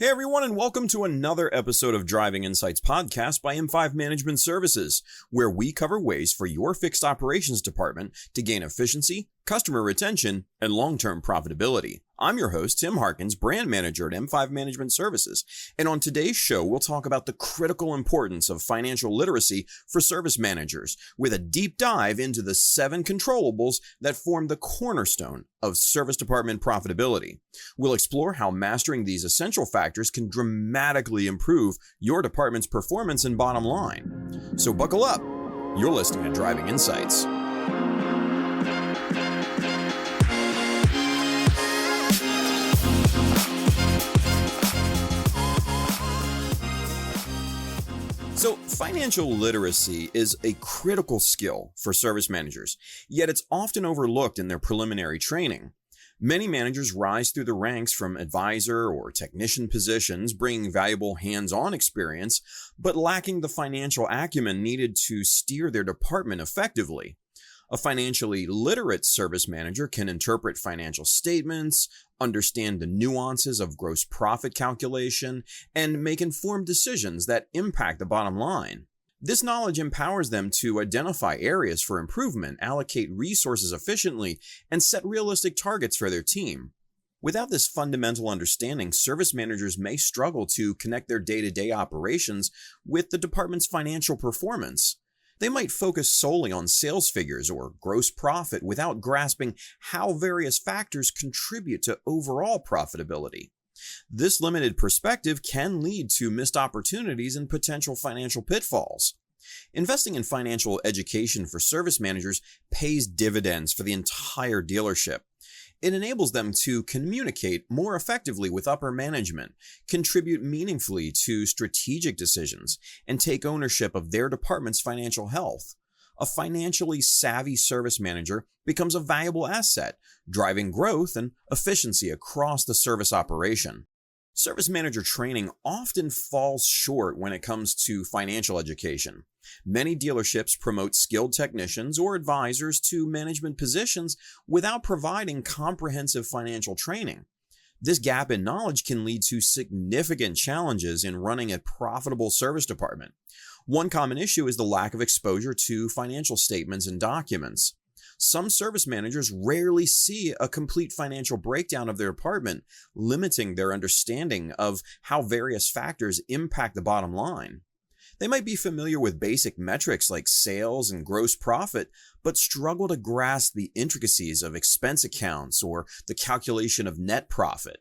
Hey everyone, and welcome to another episode of Driving Insights Podcast by M5 Management Services, where we cover ways for your fixed operations department to gain efficiency, customer retention, and long-term profitability. I'm your host, Tim Harkins, brand manager at M5 Management Services, and on today's show, we'll talk about the critical importance of financial literacy for service managers, with a deep dive into the 7 controllables that form the cornerstone of service department profitability. We'll explore how mastering these essential factors can dramatically improve your department's performance and bottom line. So buckle up. You're listening to Driving Insights. So, financial literacy is a critical skill for service managers, yet it's often overlooked in their preliminary training. Many managers rise through the ranks from advisor or technician positions, bringing valuable hands-on experience, but lacking the financial acumen needed to steer their department effectively. A financially literate service manager can interpret financial statements, understand the nuances of gross profit calculation, and make informed decisions that impact the bottom line. This knowledge empowers them to identify areas for improvement, allocate resources efficiently, and set realistic targets for their team. Without this fundamental understanding, service managers may struggle to connect their day-to-day operations with the department's financial performance. They might focus solely on sales figures or gross profit without grasping how various factors contribute to overall profitability. This limited perspective can lead to missed opportunities and potential financial pitfalls. Investing in financial education for service managers pays dividends for the entire dealership. It enables them to communicate more effectively with upper management, contribute meaningfully to strategic decisions, and take ownership of their department's financial health. A financially savvy service manager becomes a valuable asset, driving growth and efficiency across the service operation. Service manager training often falls short when it comes to financial education. Many dealerships promote skilled technicians or advisors to management positions without providing comprehensive financial training. This gap in knowledge can lead to significant challenges in running a profitable service department. One common issue is the lack of exposure to financial statements and documents. Some service managers rarely see a complete financial breakdown of their department, limiting their understanding of how various factors impact the bottom line. They might be familiar with basic metrics like sales and gross profit, but struggle to grasp the intricacies of expense accounts or the calculation of net profit.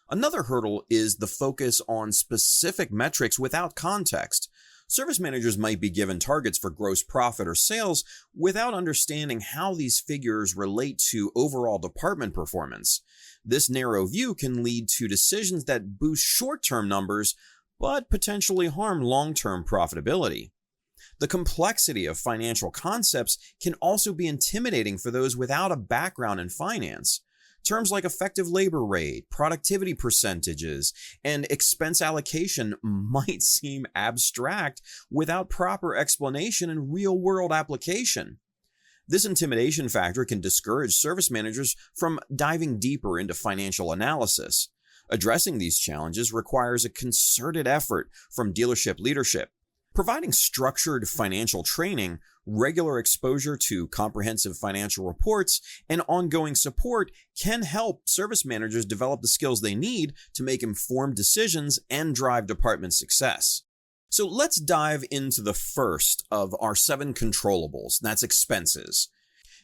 Another hurdle is the focus on specific metrics without context. Service managers might be given targets for gross profit or sales without understanding how these figures relate to overall department performance. This narrow view can lead to decisions that boost short-term numbers but potentially harm long-term profitability. The complexity of financial concepts can also be intimidating for those without a background in finance. Terms like effective labor rate, productivity percentages, and expense allocation might seem abstract without proper explanation and real-world application. This intimidation factor can discourage service managers from diving deeper into financial analysis. Addressing these challenges requires a concerted effort from dealership leadership. Providing structured financial training, regular exposure to comprehensive financial reports, and ongoing support can help service managers develop the skills they need to make informed decisions and drive department success. So let's dive into the first of our 7 controllables, that's expenses.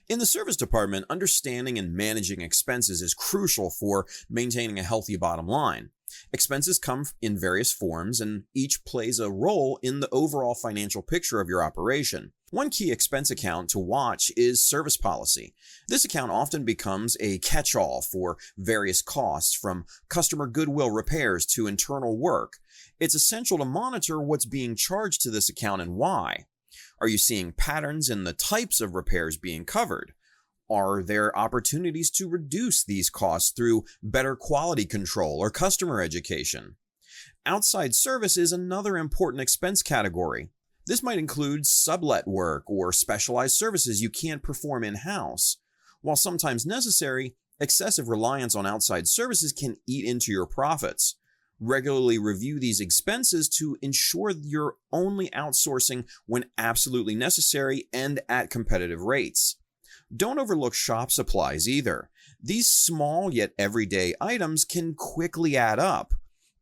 In the service department, understanding and managing expenses is crucial for maintaining a healthy bottom line. Expenses come in various forms, and each plays a role in the overall financial picture of your operation. One key expense account to watch is service policy. This account often becomes a catch-all for various costs, from customer goodwill repairs to internal work. It's essential to monitor what's being charged to this account and why. Are you seeing patterns in the types of repairs being covered? Are there opportunities to reduce these costs through better quality control or customer education? Outside service is another important expense category. This might include sublet work or specialized services you can't perform in-house. While sometimes necessary, excessive reliance on outside services can eat into your profits. Regularly review these expenses to ensure you're only outsourcing when absolutely necessary and at competitive rates. Don't overlook shop supplies either. These small yet everyday items can quickly add up.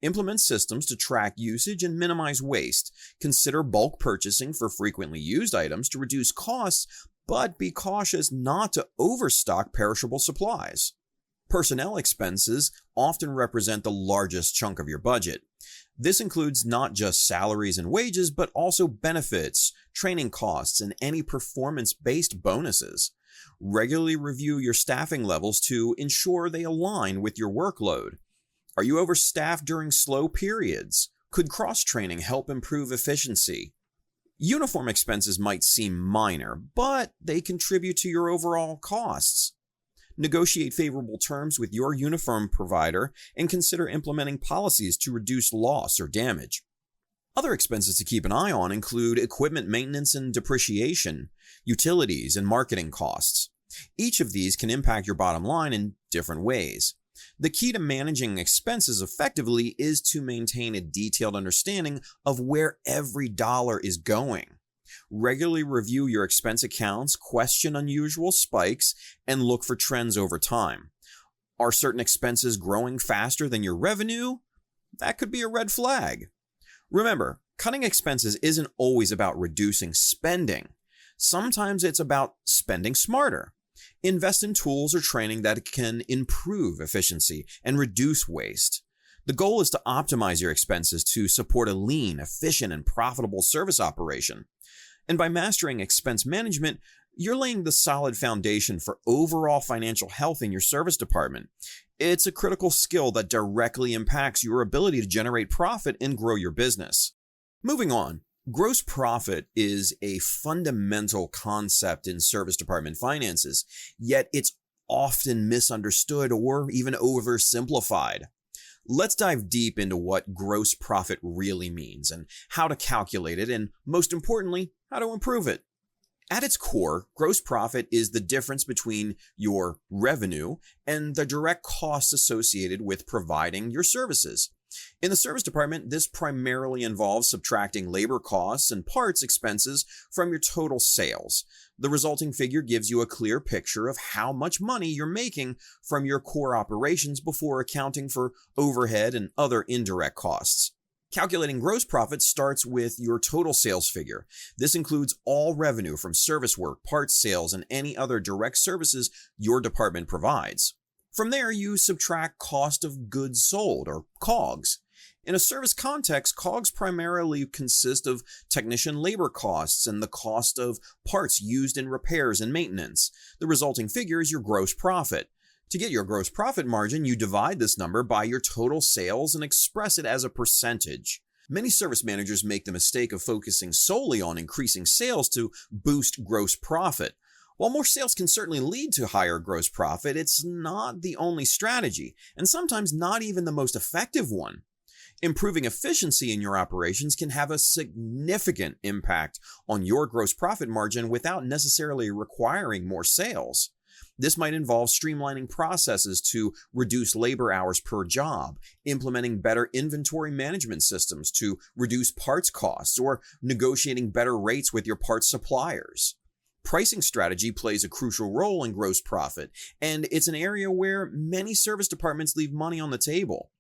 Implement systems to track usage and minimize waste. Consider bulk purchasing for frequently used items to reduce costs, but be cautious not to overstock perishable supplies. Personnel expenses often represent the largest chunk of your budget. This includes not just salaries and wages, but also benefits, training costs, and any performance-based bonuses. Regularly review your staffing levels to ensure they align with your workload. Are you overstaffed during slow periods? Could cross-training help improve efficiency? Uniform expenses might seem minor, but they contribute to your overall costs. Negotiate favorable terms with your uniform provider and consider implementing policies to reduce loss or damage. Other expenses to keep an eye on include equipment maintenance and depreciation, utilities, and marketing costs. Each of these can impact your bottom line in different ways. The key to managing expenses effectively is to maintain a detailed understanding of where every dollar is going. Regularly review your expense accounts, question unusual spikes, and look for trends over time. Are certain expenses growing faster than your revenue? That could be a red flag. Remember, cutting expenses isn't always about reducing spending. Sometimes it's about spending smarter. Invest in tools or training that can improve efficiency and reduce waste. The goal is to optimize your expenses to support a lean, efficient, and profitable service operation. And by mastering expense management, you're laying the solid foundation for overall financial health in your service department. It's a critical skill that directly impacts your ability to generate profit and grow your business. Moving on, gross profit is a fundamental concept in service department finances, yet it's often misunderstood or even oversimplified. Let's dive deep into what gross profit really means and how to calculate it, and most importantly, how to improve it. At its core, gross profit is the difference between your revenue and the direct costs associated with providing your services. In the service department, this primarily involves subtracting labor costs and parts expenses from your total sales. The resulting figure gives you a clear picture of how much money you're making from your core operations before accounting for overhead and other indirect costs. Calculating gross profit starts with your total sales figure. This includes all revenue from service work, parts sales, and any other direct services your department provides. From there, you subtract cost of goods sold, or COGS. In a service context, COGS primarily consist of technician labor costs and the cost of parts used in repairs and maintenance. The resulting figure is your gross profit. To get your gross profit margin, you divide this number by your total sales and express it as a percentage. Many service managers make the mistake of focusing solely on increasing sales to boost gross profit. While more sales can certainly lead to higher gross profit, it's not the only strategy, and sometimes not even the most effective one. Improving efficiency in your operations can have a significant impact on your gross profit margin without necessarily requiring more sales. This might involve streamlining processes to reduce labor hours per job, implementing better inventory management systems to reduce parts costs, or negotiating better rates with your parts suppliers. Pricing strategy plays a crucial role in gross profit, and it's an area where many service departments leave money on the table.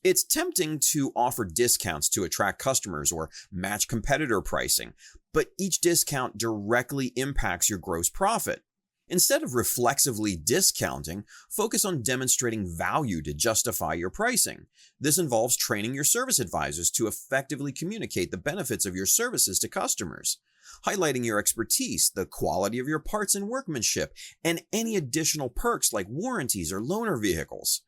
It's tempting to offer discounts to attract customers or match competitor pricing, but each discount directly impacts your gross profit. Instead of reflexively discounting, focus on demonstrating value to justify your pricing. This involves training your service advisors to effectively communicate the benefits of your services to customers, highlighting your expertise, the quality of your parts and workmanship, and any additional perks like warranties or loaner vehicles.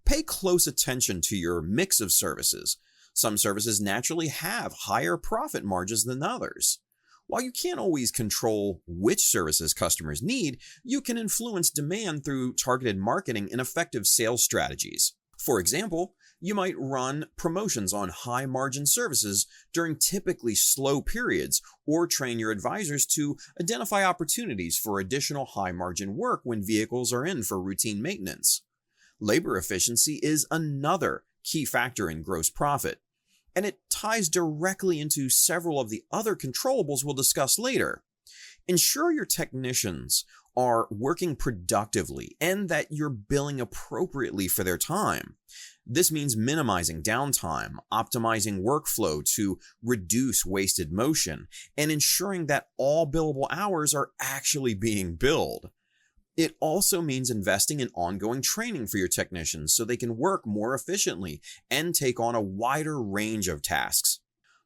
Pay close attention to your mix of services. Some services naturally have higher profit margins than others. While you can't always control which services customers need, you can influence demand through targeted marketing and effective sales strategies. For example, you might run promotions on high-margin services during typically slow periods, or train your advisors to identify opportunities for additional high-margin work when vehicles are in for routine maintenance. Labor efficiency is another key factor in gross profit, and it ties directly into several of the other controllables we'll discuss later. Ensure your technicians are working productively and that you're billing appropriately for their time. This means minimizing downtime, optimizing workflow to reduce wasted motion, and ensuring that all billable hours are actually being billed. It also means investing in ongoing training for your technicians so they can work more efficiently and take on a wider range of tasks.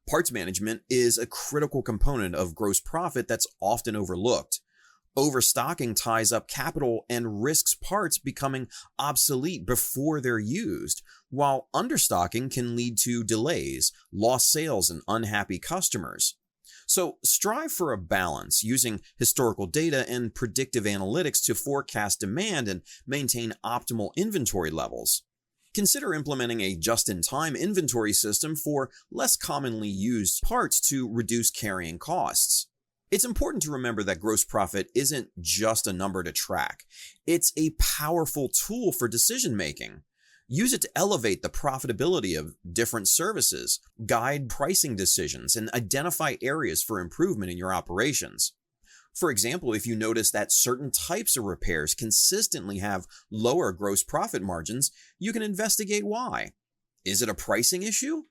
Parts management is a critical component of gross profit that's often overlooked. Overstocking ties up capital and risks parts becoming obsolete before they're used, while understocking can lead to delays, lost sales, and unhappy customers. So strive for a balance using historical data and predictive analytics to forecast demand and maintain optimal inventory levels. Consider implementing a just-in-time inventory system for less commonly used parts to reduce carrying costs. It's important to remember that gross profit isn't just a number to track. It's a powerful tool for decision-making. Use it to elevate the profitability of different services, guide pricing decisions, and identify areas for improvement in your operations. For example, if you notice that certain types of repairs consistently have lower gross profit margins, you can investigate why. Is it a pricing issue,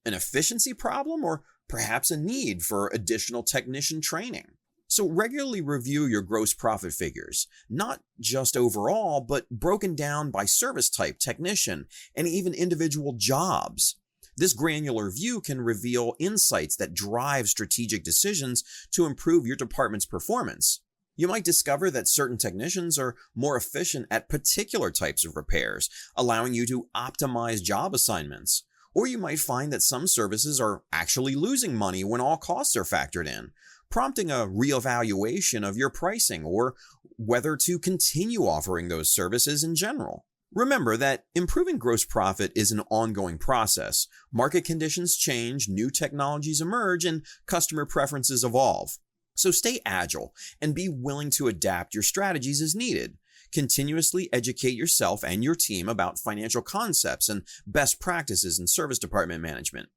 an efficiency problem, or perhaps a need for additional technician training? So regularly review your gross profit figures, not just overall, but broken down by service type, technician, and even individual jobs. This granular view can reveal insights that drive strategic decisions to improve your department's performance. You might discover that certain technicians are more efficient at particular types of repairs, allowing you to optimize job assignments. Or you might find that some services are actually losing money when all costs are factored in, prompting a reevaluation of your pricing or whether to continue offering those services in general. Remember that improving gross profit is an ongoing process. Market conditions change, new technologies emerge, and customer preferences evolve. So stay agile and be willing to adapt your strategies as needed. Continuously educate yourself and your team about financial concepts and best practices in service department management.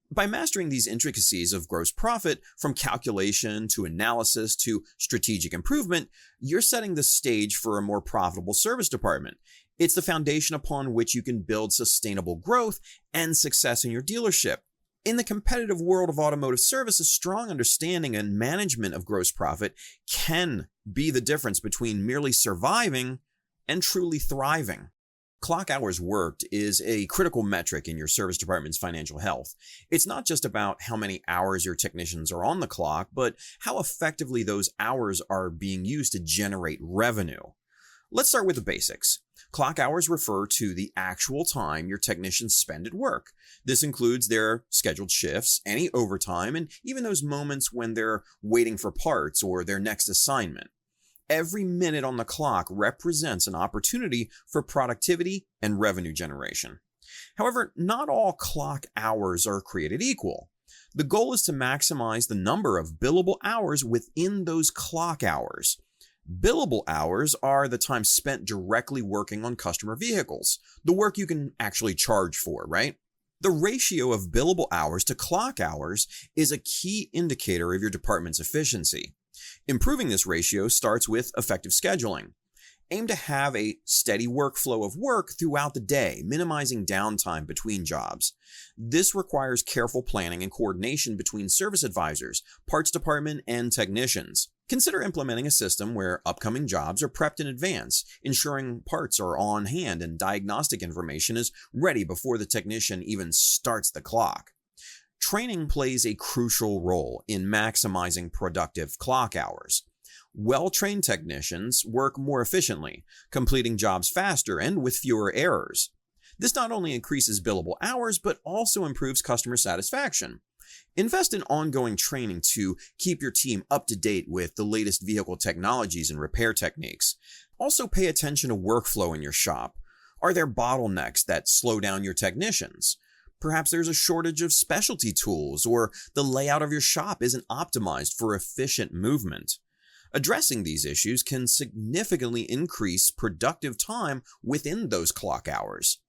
By mastering these intricacies of gross profit, from calculation to analysis to strategic improvement, you're setting the stage for a more profitable service department. It's the foundation upon which you can build sustainable growth and success in your dealership. In the competitive world of automotive service, a strong understanding and management of gross profit can be the difference between merely surviving and truly thriving. Clock hours worked is a critical metric in your service department's financial health. It's not just about how many hours your technicians are on the clock, but how effectively those hours are being used to generate revenue. Let's start with the basics. Clock hours refer to the actual time your technicians spend at work. This includes their scheduled shifts, any overtime, and even those moments when they're waiting for parts or their next assignment. Every minute on the clock represents an opportunity for productivity and revenue generation. However, not all clock hours are created equal. The goal is to maximize the number of billable hours within those clock hours. Billable hours are the time spent directly working on customer vehicles, the work you can actually charge for, right? The ratio of billable hours to clock hours is a key indicator of your department's efficiency. Improving this ratio starts with effective scheduling. Aim to have a steady workflow of work throughout the day, minimizing downtime between jobs. This requires careful planning and coordination between service advisors, parts department, and technicians. Consider implementing a system where upcoming jobs are prepped in advance, ensuring parts are on hand and diagnostic information is ready before the technician even starts the clock. Training plays a crucial role in maximizing productive clock hours. Well-trained technicians work more efficiently, completing jobs faster and with fewer errors. This not only increases billable hours, but also improves customer satisfaction. Invest in ongoing training to keep your team up to date with the latest vehicle technologies and repair techniques. Also pay attention to workflow in your shop. Are there bottlenecks that slow down your technicians? Perhaps there's a shortage of specialty tools, or the layout of your shop isn't optimized for efficient movement. Addressing these issues can significantly increase productive time within those clock hours.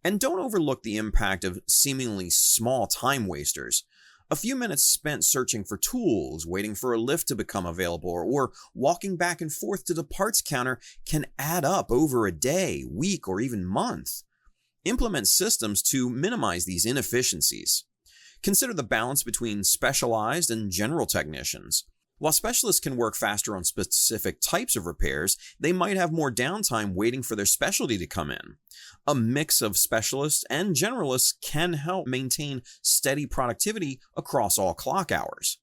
And don't overlook the impact of seemingly small time wasters. A few minutes spent searching for tools, waiting for a lift to become available, or walking back and forth to the parts counter can add up over a day, week, or even month. Implement systems to minimize these inefficiencies. Consider the balance between specialized and general technicians. While specialists can work faster on specific types of repairs, they might have more downtime waiting for their specialty to come in. A mix of specialists and generalists can help maintain steady productivity across all clock hours.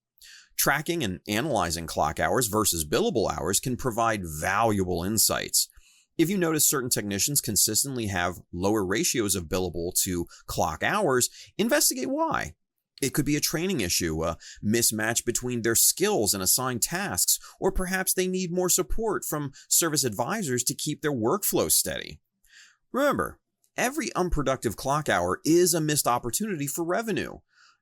Tracking and analyzing clock hours versus billable hours can provide valuable insights. If you notice certain technicians consistently have lower ratios of billable to clock hours, investigate why. It could be a training issue, a mismatch between their skills and assigned tasks, or perhaps they need more support from service advisors to keep their workflow steady. Remember, every unproductive clock hour is a missed opportunity for revenue.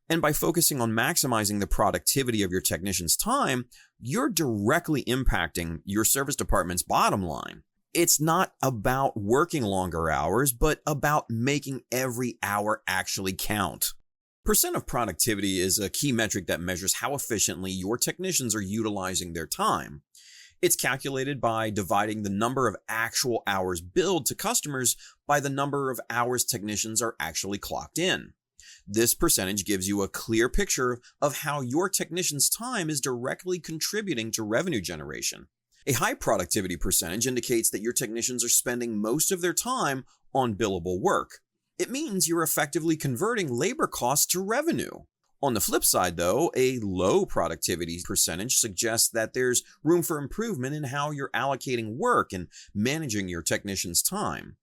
And by focusing on maximizing the productivity of your technician's time, you're directly impacting your service department's bottom line. It's not about working longer hours, but about making every hour actually count. Percent of productivity is a key metric that measures how efficiently your technicians are utilizing their time. It's calculated by dividing the number of actual hours billed to customers by the number of hours technicians are actually clocked in. This percentage gives you a clear picture of how your technician's time is directly contributing to revenue generation. A high productivity percentage indicates that your technicians are spending most of their time on billable work. It means you're effectively converting labor costs to revenue. On the flip side, though, a low productivity percentage suggests that there's room for improvement in how you're allocating work and managing your technician's time.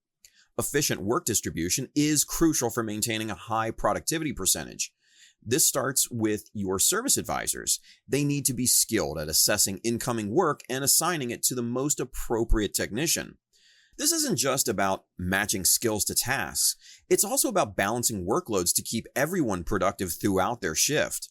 Efficient work distribution is crucial for maintaining a high productivity percentage. This starts with your service advisors. They need to be skilled at assessing incoming work and assigning it to the most appropriate technician. This isn't just about matching skills to tasks. It's also about balancing workloads to keep everyone productive throughout their shift.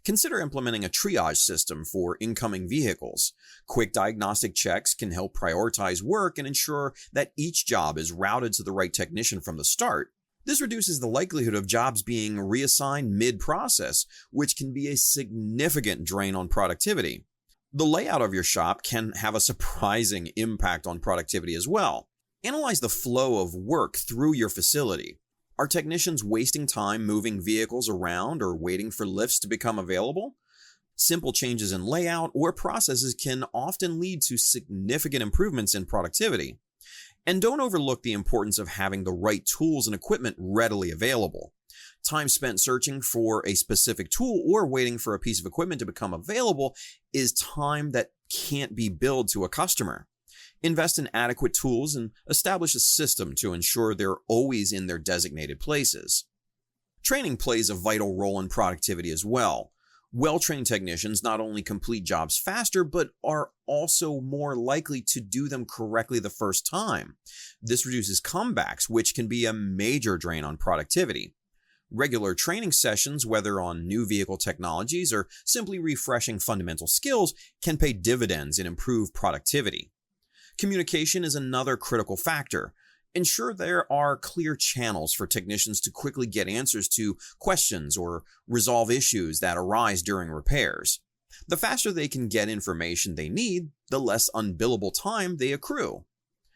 Consider implementing a triage system for incoming vehicles. Quick diagnostic checks can help prioritize work and ensure that each job is routed to the right technician from the start. This reduces the likelihood of jobs being reassigned mid-process, which can be a significant drain on productivity. The layout of your shop can have a surprising impact on productivity as well. Analyze the flow of work through your facility. Are technicians wasting time moving vehicles around or waiting for lifts to become available? Simple changes in layout or processes can often lead to significant improvements in productivity. And don't overlook the importance of having the right tools and equipment readily available. Time spent searching for a specific tool or waiting for a piece of equipment to become available is time that can't be billed to a customer. Invest in adequate tools and establish a system to ensure they're always in their designated places. Training plays a vital role in productivity as well. Well-trained technicians not only complete jobs faster, but are also more likely to do them correctly the first time. This reduces comebacks, which can be a major drain on productivity. Regular training sessions, whether on new vehicle technologies or simply refreshing fundamental skills, can pay dividends and improve productivity. Communication is another critical factor. Ensure there are clear channels for technicians to quickly get answers to questions or resolve issues that arise during repairs. The faster they can get information they need, the less unbillable time they accrue.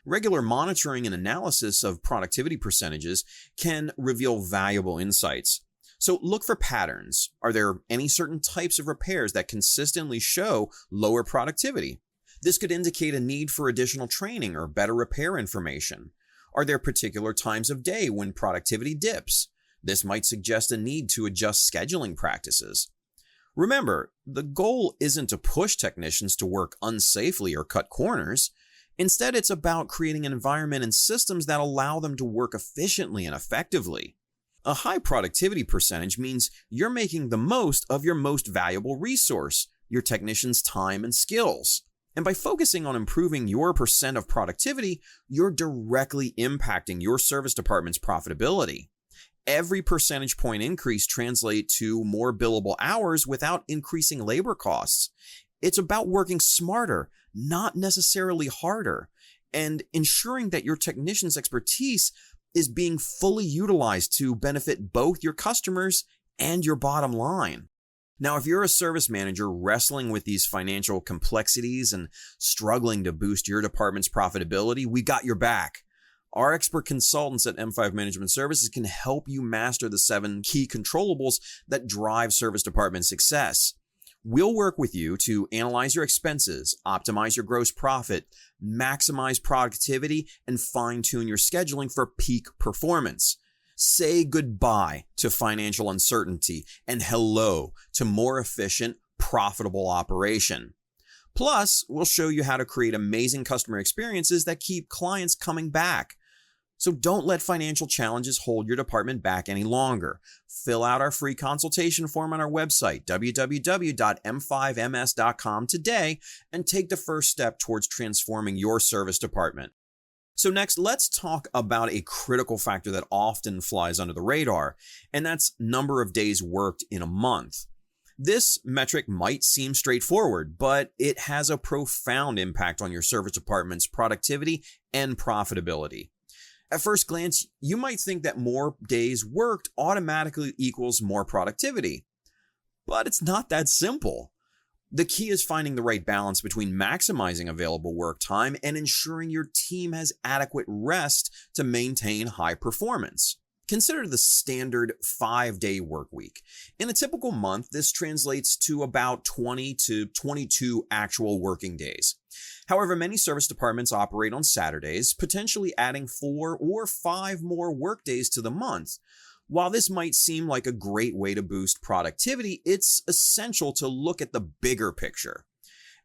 Regular monitoring and analysis of productivity percentages can reveal valuable insights. So look for patterns. Are there any certain types of repairs that consistently show lower productivity? This could indicate a need for additional training or better repair information. Are there particular times of day when productivity dips? This might suggest a need to adjust scheduling practices. Remember, the goal isn't to push technicians to work unsafely or cut corners. Instead, it's about creating an environment and systems that allow them to work efficiently and effectively. A high productivity percentage means you're making the most of your most valuable resource, your technician's time and skills. And by focusing on improving your percent of productivity, you're directly impacting your service department's profitability. Every percentage point increase translates to more billable hours without increasing labor costs. It's about working smarter, not necessarily harder, and ensuring that your technician's expertise is being fully utilized to benefit both your customers and your bottom line. Now, if you're a service manager wrestling with these financial complexities and struggling to boost your department's profitability, we got your back. Our expert consultants at M5 Management Services can help you master the 7 key controllables that drive service department success. We'll work with you to analyze your expenses, optimize your gross profit, maximize productivity, and fine-tune your scheduling for peak performance. Say goodbye to financial uncertainty and hello to more efficient, profitable operation. Plus, we'll show you how to create amazing customer experiences that keep clients coming back. So don't let financial challenges hold your department back any longer. Fill out our free consultation form on our website, www.m5ms.com today, and take the first step towards transforming your service department. So next, let's talk about a critical factor that often flies under the radar, and that's number of days worked in a month. This metric might seem straightforward, but it has a profound impact on your service department's productivity and profitability. At first glance, you might think that more days worked automatically equals more productivity, but it's not that simple. The key is finding the right balance between maximizing available work time and ensuring your team has adequate rest to maintain high performance. Consider the standard 5-day work week. In a typical month, this translates to about 20 to 22 actual working days. However, many service departments operate on Saturdays, potentially adding 4 or 5 more work days to the month. While this might seem like a great way to boost productivity, it's essential to look at the bigger picture.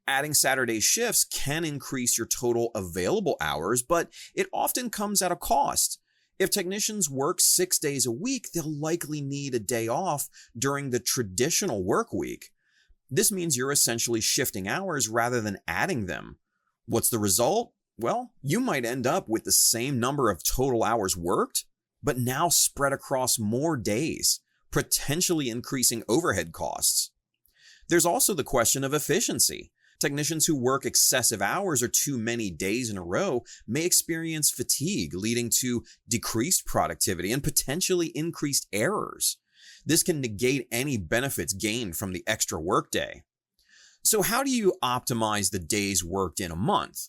Adding Saturday shifts can increase your total available hours, but it often comes at a cost. If technicians work 6 days a week, they'll likely need a day off during the traditional work week. This means you're essentially shifting hours rather than adding them. What's the result? Well, you might end up with the same number of total hours worked, but now spread across more days, potentially increasing overhead costs. There's also the question of efficiency. Technicians who work excessive hours or too many days in a row may experience fatigue, leading to decreased productivity and potentially increased errors. This can negate any benefits gained from the extra workday. So how do you optimize the days worked in a month?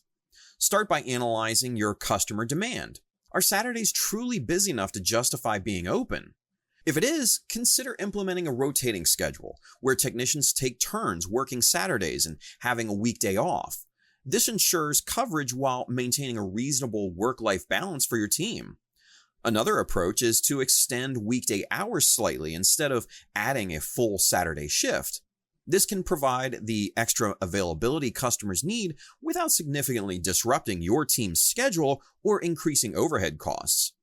Start by analyzing your customer demand. Are Saturdays truly busy enough to justify being open? If it is, consider implementing a rotating schedule where technicians take turns working Saturdays and having a weekday off. This ensures coverage while maintaining a reasonable work-life balance for your team. Another approach is to extend weekday hours slightly instead of adding a full Saturday shift. This can provide the extra availability customers need without significantly disrupting your team's schedule or increasing overhead costs.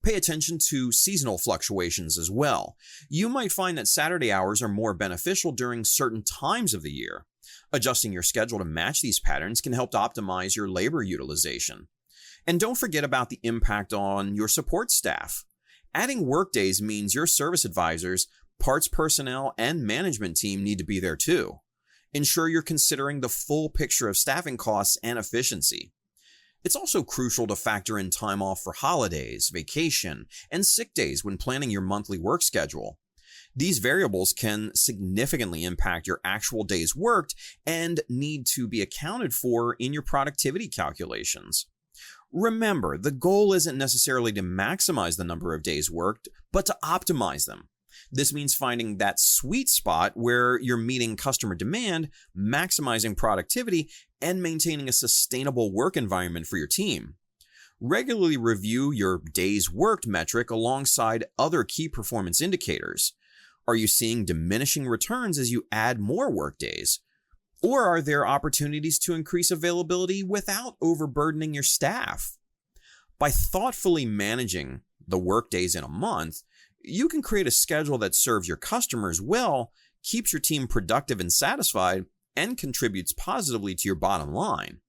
Pay attention to seasonal fluctuations as well. You might find that Saturday hours are more beneficial during certain times of the year. Adjusting your schedule to match these patterns can help to optimize your labor utilization. And don't forget about the impact on your support staff. Adding workdays means your service advisors, parts personnel, and management team need to be there too. Ensure you're considering the full picture of staffing costs and efficiency. It's also crucial to factor in time off for holidays, vacation, and sick days when planning your monthly work schedule. These variables can significantly impact your actual days worked and need to be accounted for in your productivity calculations. Remember, the goal isn't necessarily to maximize the number of days worked, but to optimize them. This means finding that sweet spot where you're meeting customer demand, maximizing productivity, and maintaining a sustainable work environment for your team. Regularly review your days worked metric alongside other key performance indicators. Are you seeing diminishing returns as you add more work days? Or are there opportunities to increase availability without overburdening your staff? By thoughtfully managing the work days in a month, you can create a schedule that serves your customers well, keeps your team productive and satisfied, and contributes positively to your bottom line.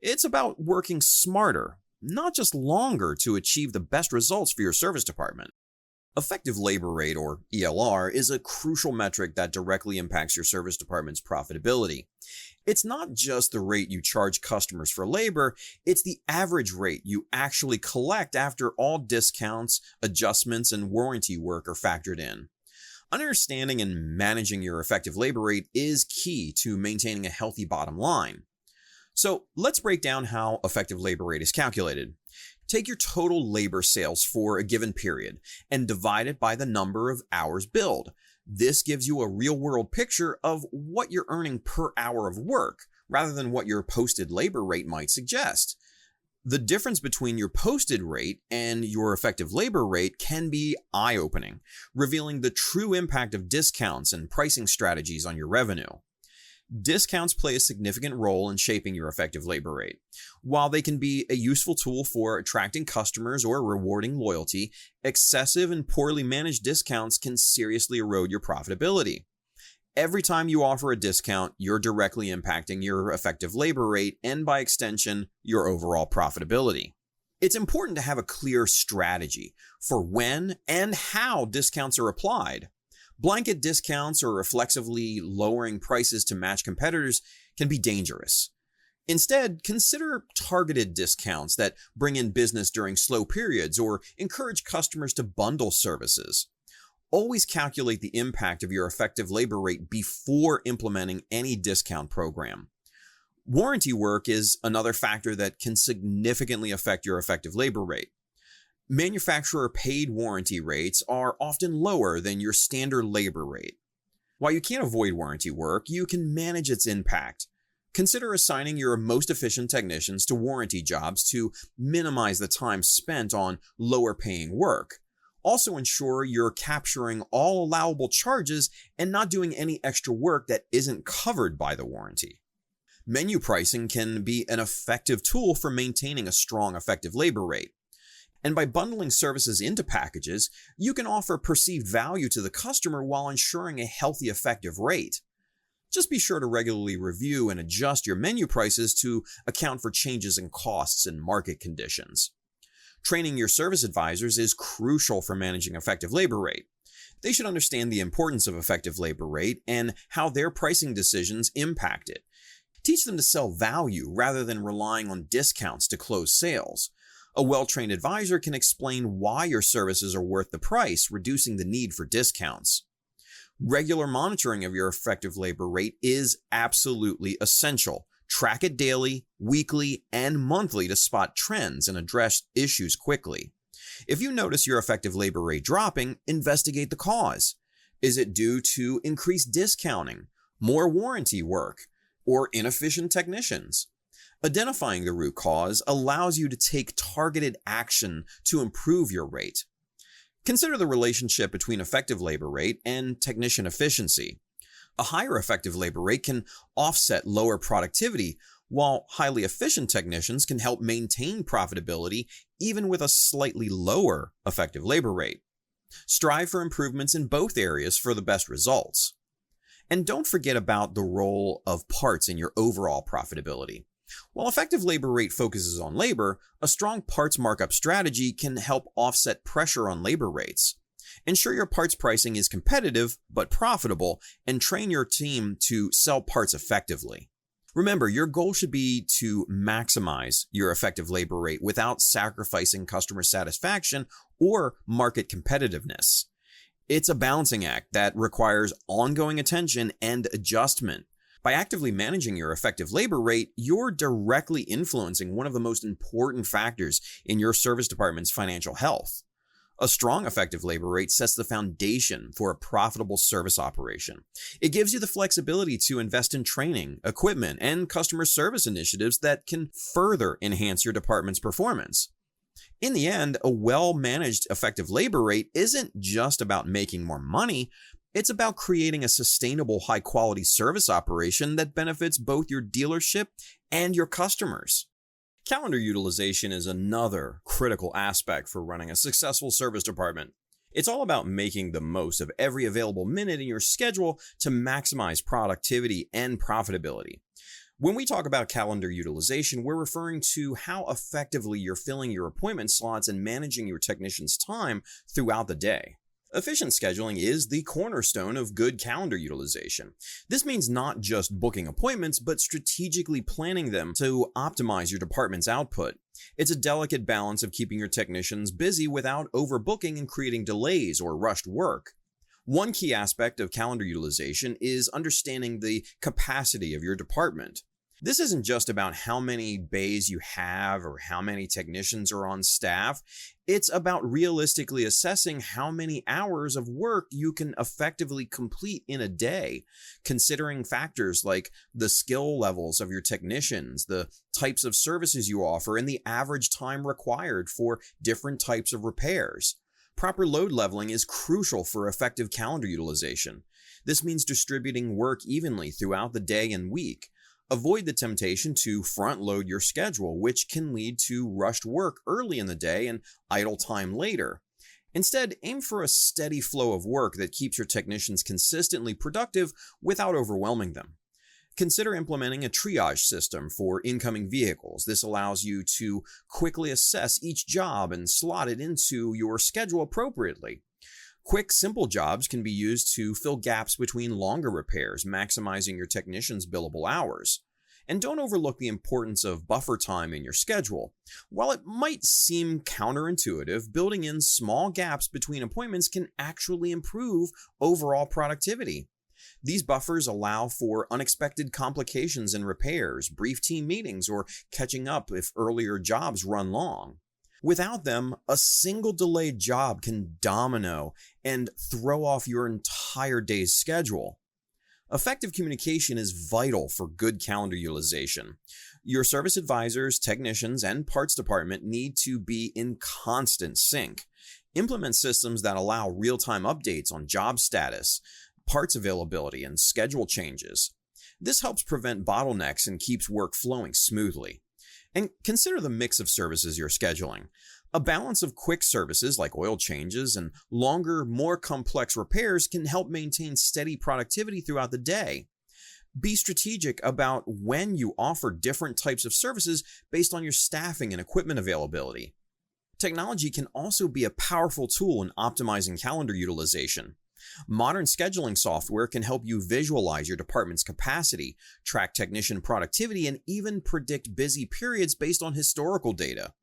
It's about working smarter, not just longer, to achieve the best results for your service department. Effective labor rate, or ELR, is a crucial metric that directly impacts your service department's profitability. It's not just the rate you charge customers for labor, it's the average rate you actually collect after all discounts, adjustments, and warranty work are factored in. Understanding and managing your effective labor rate is key to maintaining a healthy bottom line. So let's break down how effective labor rate is calculated. Take your total labor sales for a given period and divide it by the number of hours billed. This gives you a real-world picture of what you're earning per hour of work, rather than what your posted labor rate might suggest. The difference between your posted rate and your effective labor rate can be eye-opening, revealing the true impact of discounts and pricing strategies on your revenue. Discounts play a significant role in shaping your effective labor rate. While they can be a useful tool for attracting customers or rewarding loyalty, excessive and poorly managed discounts can seriously erode your profitability. Every time you offer a discount, you're directly impacting your effective labor rate and, by extension, your overall profitability. It's important to have a clear strategy for when and how discounts are applied. Blanket discounts or reflexively lowering prices to match competitors can be dangerous. Instead, consider targeted discounts that bring in business during slow periods or encourage customers to bundle services. Always calculate the impact of your effective labor rate before implementing any discount program. Warranty work is another factor that can significantly affect your effective labor rate. Manufacturer paid warranty rates are often lower than your standard labor rate. While you can't avoid warranty work, you can manage its impact. Consider assigning your most efficient technicians to warranty jobs to minimize the time spent on lower paying work. Also ensure you're capturing all allowable charges and not doing any extra work that isn't covered by the warranty. Menu pricing can be an effective tool for maintaining a strong effective labor rate. And by bundling services into packages, you can offer perceived value to the customer while ensuring a healthy effective rate. Just be sure to regularly review and adjust your menu prices to account for changes in costs and market conditions. Training your service advisors is crucial for managing effective labor rate. They should understand the importance of effective labor rate and how their pricing decisions impact it. Teach them to sell value rather than relying on discounts to close sales. A well-trained advisor can explain why your services are worth the price, reducing the need for discounts. Regular monitoring of your effective labor rate is absolutely essential. Track it daily, weekly, and monthly to spot trends and address issues quickly. If you notice your effective labor rate dropping, investigate the cause. Is it due to increased discounting, more warranty work, or inefficient technicians? Identifying the root cause allows you to take targeted action to improve your rate. Consider the relationship between effective labor rate and technician efficiency. A higher effective labor rate can offset lower productivity, while highly efficient technicians can help maintain profitability even with a slightly lower effective labor rate. Strive for improvements in both areas for the best results. And don't forget about the role of parts in your overall profitability. While effective labor rate focuses on labor, a strong parts markup strategy can help offset pressure on labor rates. Ensure your parts pricing is competitive but profitable, and train your team to sell parts effectively. Remember, your goal should be to maximize your effective labor rate without sacrificing customer satisfaction or market competitiveness. It's a balancing act that requires ongoing attention and adjustment. By actively managing your effective labor rate, you're directly influencing one of the most important factors in your service department's financial health. A strong effective labor rate sets the foundation for a profitable service operation. It gives you the flexibility to invest in training, equipment, and customer service initiatives that can further enhance your department's performance. In the end, a well-managed effective labor rate isn't just about making more money. It's about creating a sustainable, high-quality service operation that benefits both your dealership and your customers. Calendar utilization is another critical aspect for running a successful service department. It's all about making the most of every available minute in your schedule to maximize productivity and profitability. When we talk about calendar utilization, we're referring to how effectively you're filling your appointment slots and managing your technicians' time throughout the day. Efficient scheduling is the cornerstone of good calendar utilization. This means not just booking appointments, but strategically planning them to optimize your department's output. It's a delicate balance of keeping your technicians busy without overbooking and creating delays or rushed work. One key aspect of calendar utilization is understanding the capacity of your department. This isn't just about how many bays you have or how many technicians are on staff. It's about realistically assessing how many hours of work you can effectively complete in a day, considering factors like the skill levels of your technicians, the types of services you offer, and the average time required for different types of repairs. Proper load leveling is crucial for effective calendar utilization. This means distributing work evenly throughout the day and week. Avoid the temptation to front-load your schedule, which can lead to rushed work early in the day and idle time later. Instead, aim for a steady flow of work that keeps your technicians consistently productive without overwhelming them. Consider implementing a triage system for incoming vehicles. This allows you to quickly assess each job and slot it into your schedule appropriately. Quick, simple jobs can be used to fill gaps between longer repairs, maximizing your technicians' billable hours. And don't overlook the importance of buffer time in your schedule. While it might seem counterintuitive, building in small gaps between appointments can actually improve overall productivity. These buffers allow for unexpected complications in repairs, brief team meetings, or catching up if earlier jobs run long. Without them, a single delayed job can domino and throw off your entire day's schedule. Effective communication is vital for good calendar utilization. Your service advisors, technicians, and parts department need to be in constant sync. Implement systems that allow real-time updates on job status, parts availability, and schedule changes. This helps prevent bottlenecks and keeps work flowing smoothly. And consider the mix of services you're scheduling. A balance of quick services like oil changes and longer, more complex repairs can help maintain steady productivity throughout the day. Be strategic about when you offer different types of services based on your staffing and equipment availability. Technology can also be a powerful tool in optimizing calendar utilization. Modern scheduling software can help you visualize your department's capacity, track technician productivity, and even predict busy periods based on historical data.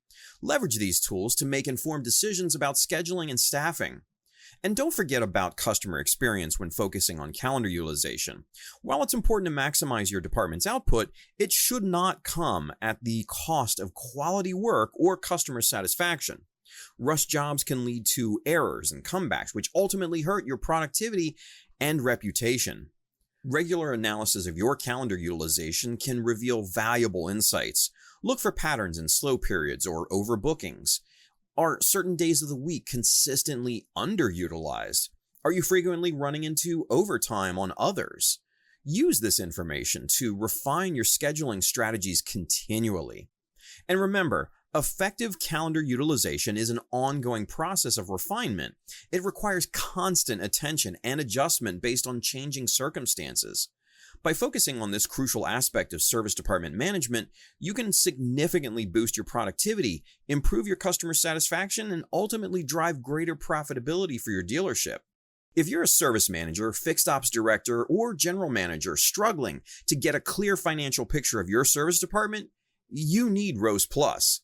Leverage these tools to make informed decisions about scheduling and staffing. And don't forget about customer experience when focusing on calendar utilization. While it's important to maximize your department's output, it should not come at the cost of quality work or customer satisfaction. Rushed jobs can lead to errors and comebacks, which ultimately hurt your productivity and reputation. Regular analysis of your calendar utilization can reveal valuable insights. Look for patterns in slow periods or overbookings. Are certain days of the week consistently underutilized? Are you frequently running into overtime on others? Use this information to refine your scheduling strategies continually. And remember, effective calendar utilization is an ongoing process of refinement. It requires constant attention and adjustment based on changing circumstances. By focusing on this crucial aspect of service department management, you can significantly boost your productivity, improve your customer satisfaction, and ultimately drive greater profitability for your dealership. If you're a service manager, fixed ops director, or general manager struggling to get a clear financial picture of your service department, you need ROSE Plus.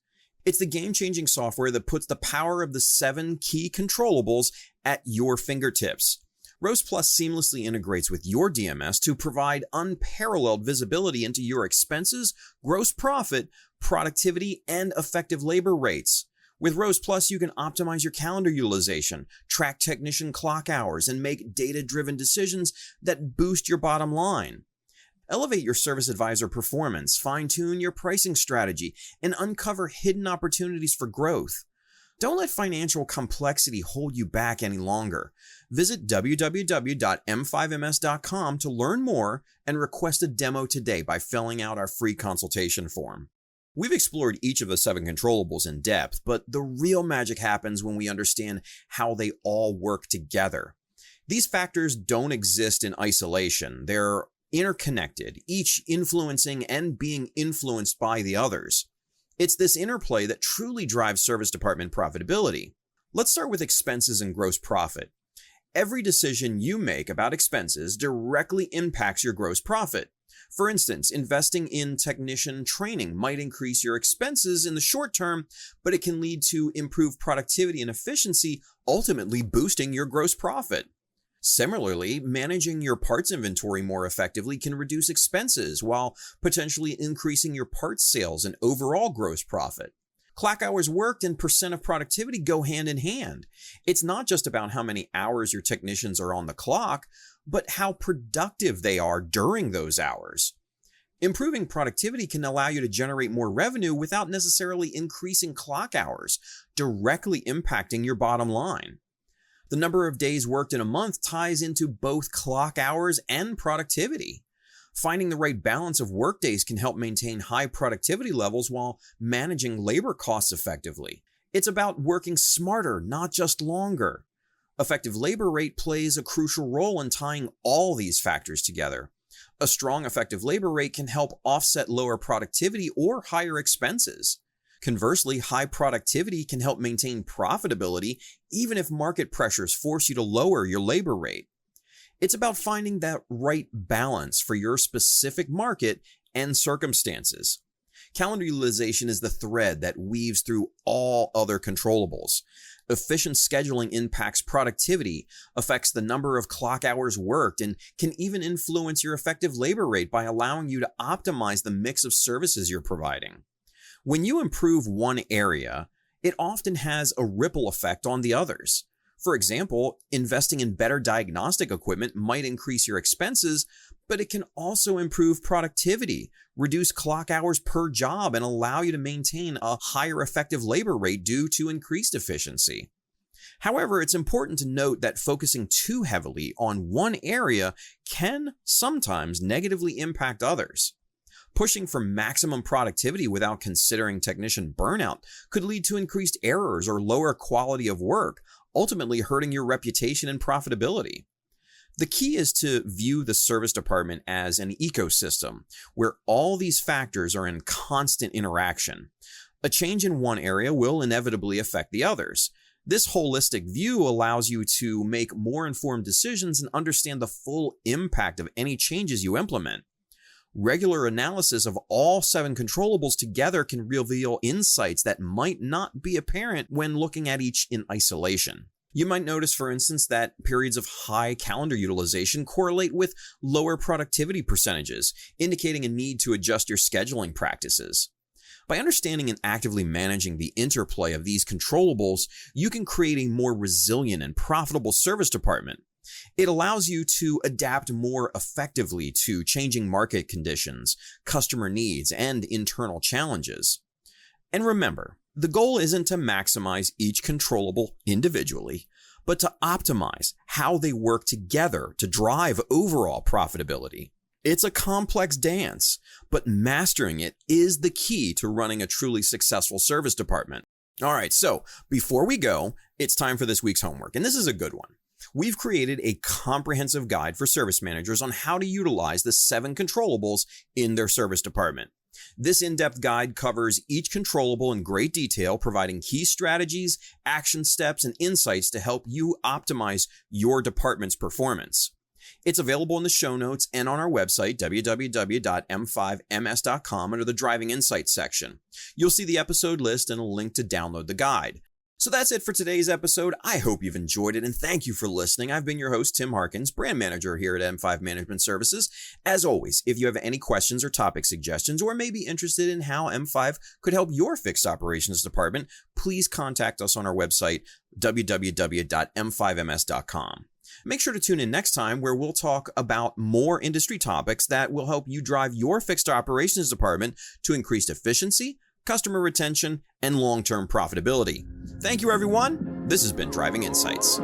It's the game-changing software that puts the power of the 7 key controllables at your fingertips. ROSE Plus seamlessly integrates with your DMS to provide unparalleled visibility into your expenses, gross profit, productivity, and effective labor rates. With ROSE Plus, you can optimize your calendar utilization, track technician clock hours, and make data-driven decisions that boost your bottom line. Elevate your service advisor performance, fine-tune your pricing strategy, and uncover hidden opportunities for growth. Don't let financial complexity hold you back any longer. Visit www.m5ms.com to learn more and request a demo today by filling out our free consultation form. We've explored each of the 7 controllables in depth, but the real magic happens when we understand how they all work together. These factors don't exist in isolation. They're interconnected, each influencing and being influenced by the others. It's this interplay that truly drives service department profitability. Let's start with expenses and gross profit. Every decision you make about expenses directly impacts your gross profit. For instance, investing in technician training might increase your expenses in the short term, but it can lead to improved productivity and efficiency, ultimately boosting your gross profit. Similarly, managing your parts inventory more effectively can reduce expenses while potentially increasing your parts sales and overall gross profit. Clock hours worked and percent of productivity go hand in hand. It's not just about how many hours your technicians are on the clock, but how productive they are during those hours. Improving productivity can allow you to generate more revenue without necessarily increasing clock hours, directly impacting your bottom line. The number of days worked in a month ties into both clock hours and productivity. Finding the right balance of workdays can help maintain high productivity levels while managing labor costs effectively. It's about working smarter, not just longer. Effective labor rate plays a crucial role in tying all these factors together. A strong effective labor rate can help offset lower productivity or higher expenses. Conversely, high productivity can help maintain profitability even if market pressures force you to lower your labor rate. It's about finding that right balance for your specific market and circumstances. Calendar utilization is the thread that weaves through all other controllables. Efficient scheduling impacts productivity, affects the number of clock hours worked, and can even influence your effective labor rate by allowing you to optimize the mix of services you're providing. When you improve one area, it often has a ripple effect on the others. For example, investing in better diagnostic equipment might increase your expenses, but it can also improve productivity, reduce clock hours per job, and allow you to maintain a higher effective labor rate due to increased efficiency. However, it's important to note that focusing too heavily on one area can sometimes negatively impact others. Pushing for maximum productivity without considering technician burnout could lead to increased errors or lower quality of work, ultimately hurting your reputation and profitability. The key is to view the service department as an ecosystem where all these factors are in constant interaction. A change in one area will inevitably affect the others. This holistic view allows you to make more informed decisions and understand the full impact of any changes you implement. Regular analysis of all 7 controllables together can reveal insights that might not be apparent when looking at each in isolation. You might notice, for instance, that periods of high calendar utilization correlate with lower productivity percentages, indicating a need to adjust your scheduling practices. By understanding and actively managing the interplay of these controllables, you can create a more resilient and profitable service department. It allows you to adapt more effectively to changing market conditions, customer needs, and internal challenges. And remember, the goal isn't to maximize each controllable individually, but to optimize how they work together to drive overall profitability. It's a complex dance, but mastering it is the key to running a truly successful service department. All right, so before we go, it's time for this week's homework, and this is a good one. We've created a comprehensive guide for service managers on how to utilize the 7 controllables in their service department. This in-depth guide covers each controllable in great detail, providing key strategies, action steps, and insights to help you optimize your department's performance. It's available in the show notes and on our website, www.m5ms.com, under the Driving Insights section. You'll see the episode list and a link to download the guide. So that's it for today's episode. I hope you've enjoyed it, and thank you for listening. I've been your host, Tim Harkins, brand manager here at M5 Management Services. As always, if you have any questions or topic suggestions, or may be interested in how M5 could help your fixed operations department, please contact us on our website, www.m5ms.com. Make sure to tune in next time, where we'll talk about more industry topics that will help you drive your fixed operations department to increased efficiency, customer retention, and long-term profitability. Thank you, everyone. This has been Driving Insights.